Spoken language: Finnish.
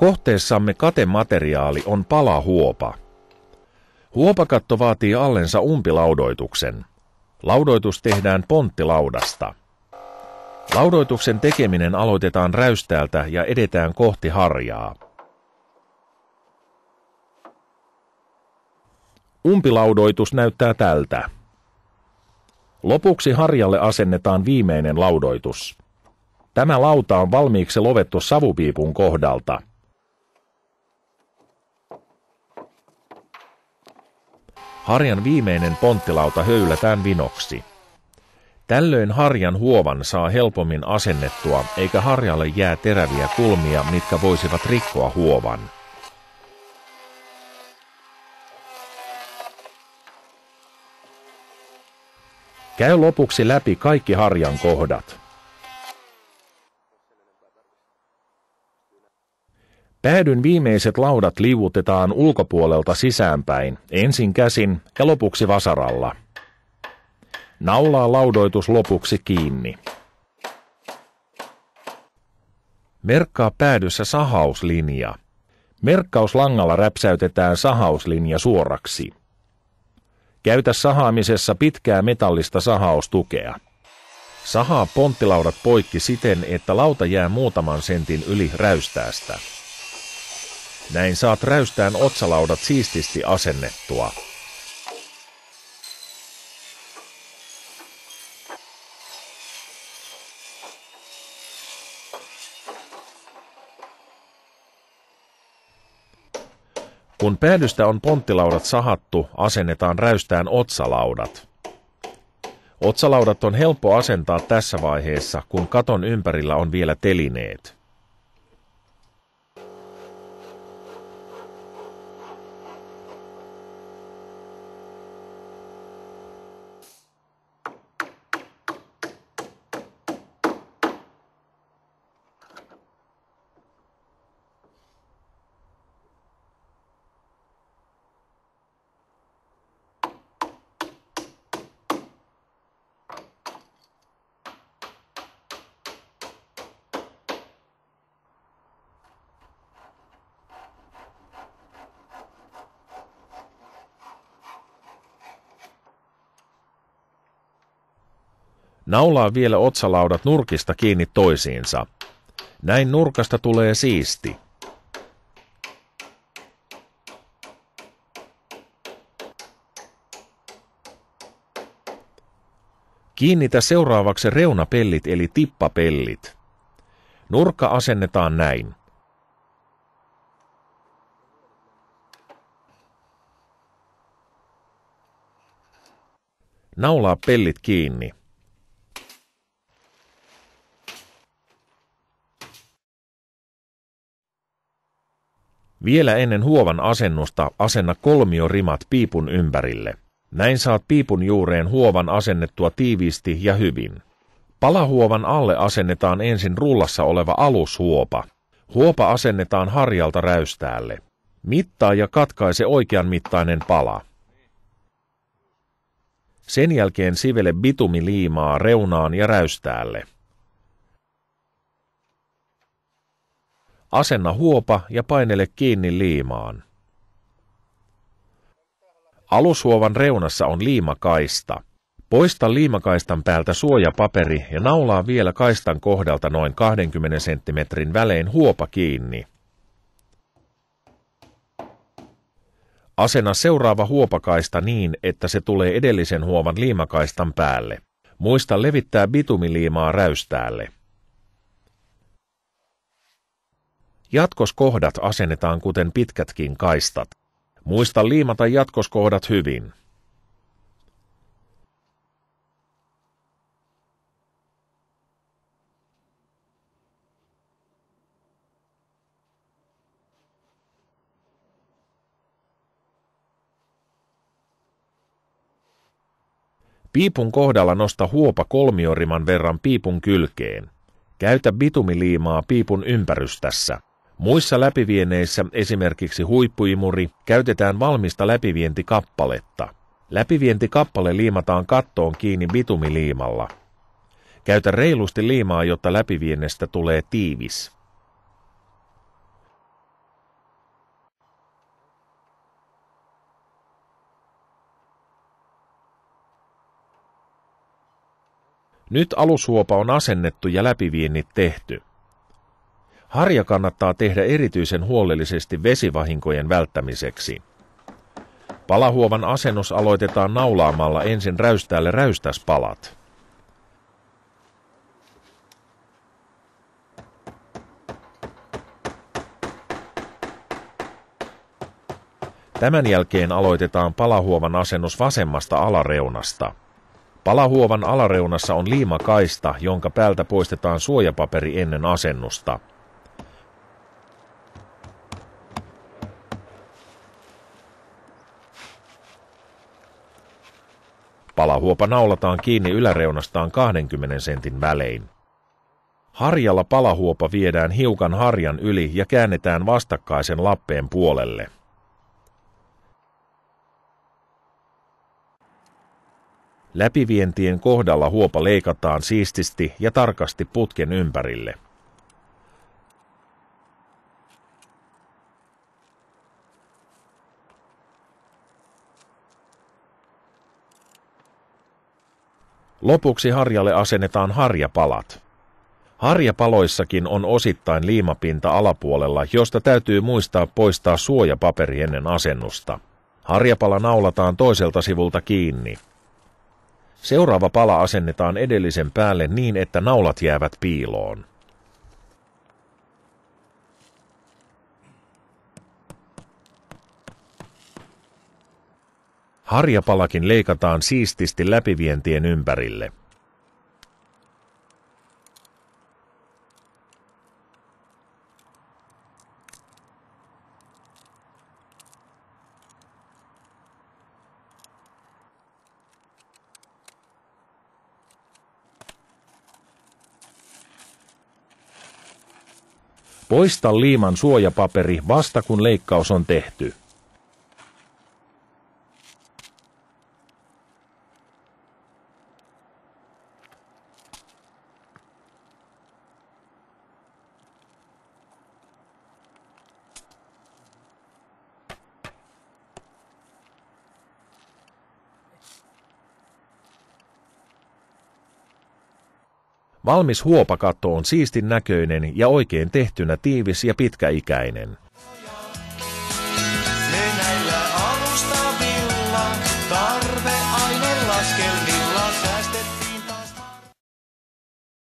Kohteessamme katemateriaali on palahuopa. Huopakatto vaatii allensa umpilaudoituksen. Laudoitus tehdään ponttilaudasta. Laudoituksen tekeminen aloitetaan räystäältä ja edetään kohti harjaa. Umpilaudoitus näyttää tältä. Lopuksi harjalle asennetaan viimeinen laudoitus. Tämä lauta on valmiiksi lovettu savupiipun kohdalta. Harjan viimeinen ponttilauta höylätään vinoksi. Tällöin harjan huovan saa helpommin asennettua, eikä harjalle jää teräviä kulmia, mitkä voisivat rikkoa huovan. Käy lopuksi läpi kaikki harjan kohdat. Päädyn viimeiset laudat liuutetaan ulkopuolelta sisäänpäin, ensin käsin ja lopuksi vasaralla. Naulaa laudoitus lopuksi kiinni. Merkkaa päädyssä sahauslinja. Merkkauslangalla räpsäytetään sahauslinja suoraksi. Käytä sahaamisessa pitkää metallista sahaustukea. Sahaa ponttilaudat poikki siten, että lauta jää muutaman sentin yli räystäästä. Näin saat räystään otsalaudat siististi asennettua. Kun päädystä on ponttilaudat sahattu, asennetaan räystään otsalaudat. Otsalaudat on helppo asentaa tässä vaiheessa, kun katon ympärillä on vielä telineet. Naulaa vielä otsalaudat nurkista kiinni toisiinsa. Näin nurkasta tulee siisti. Kiinnitä seuraavaksi reunapellit eli tippapellit. Nurkka asennetaan näin. Naulaa pellit kiinni. Vielä ennen huovan asennusta asenna kolmiorimat piipun ympärille. Näin saat piipun juureen huovan asennettua tiiviisti ja hyvin. Palahuovan alle asennetaan ensin rullassa oleva alushuopa. Huopa asennetaan harjalta räystäälle. Mittaa ja katkaise oikean mittainen pala. Sen jälkeen sivele bitumiliimaa reunaan ja räystäälle. Asenna huopa ja painele kiinni liimaan. Alushuovan reunassa on liimakaista. Poista liimakaistan päältä suojapaperi ja naulaa vielä kaistan kohdalta noin 20 cm välein huopa kiinni. Asenna seuraava huopakaista niin, että se tulee edellisen huovan liimakaistan päälle. Muista levittää bitumiliimaa räystäälle. Jatkoskohdat asennetaan kuten pitkätkin kaistat. Muista liimata jatkoskohdat hyvin. Piipun kohdalla nosta huopa kolmioriman verran piipun kylkeen. Käytä bitumiliimaa piipun ympärystässä. Muissa läpivienneissä, esimerkiksi huippuimuri, käytetään valmista läpivientikappaletta. Läpivientikappale liimataan kattoon kiinni bitumiliimalla. Käytä reilusti liimaa, jotta läpiviennestä tulee tiivis. Nyt alushuopa on asennettu ja läpiviennit tehty. Harja kannattaa tehdä erityisen huolellisesti vesivahinkojen välttämiseksi. Palahuovan asennus aloitetaan naulaamalla ensin räystäälle räystäspalat. Tämän jälkeen aloitetaan palahuovan asennus vasemmasta alareunasta. Palahuovan alareunassa on liimakaista, jonka päältä poistetaan suojapaperi ennen asennusta. Palahuopa naulataan kiinni yläreunastaan 20 sentin välein. Harjalla palahuopa viedään hiukan harjan yli ja käännetään vastakkaisen lappeen puolelle. Läpivientien kohdalla huopa leikataan siististi ja tarkasti putken ympärille. Lopuksi harjalle asennetaan harjapalat. Harjapaloissakin on osittain liimapinta alapuolella, josta täytyy muistaa poistaa suojapaperi ennen asennusta. Harjapala naulataan toiselta sivulta kiinni. Seuraava pala asennetaan edellisen päälle niin, että naulat jäävät piiloon. Harjapalakin leikataan siististi läpivientien ympärille. Poista liiman suojapaperi vasta kun leikkaus on tehty. Valmis huopakatto on siistin näköinen ja oikein tehtynä tiivis ja pitkäikäinen.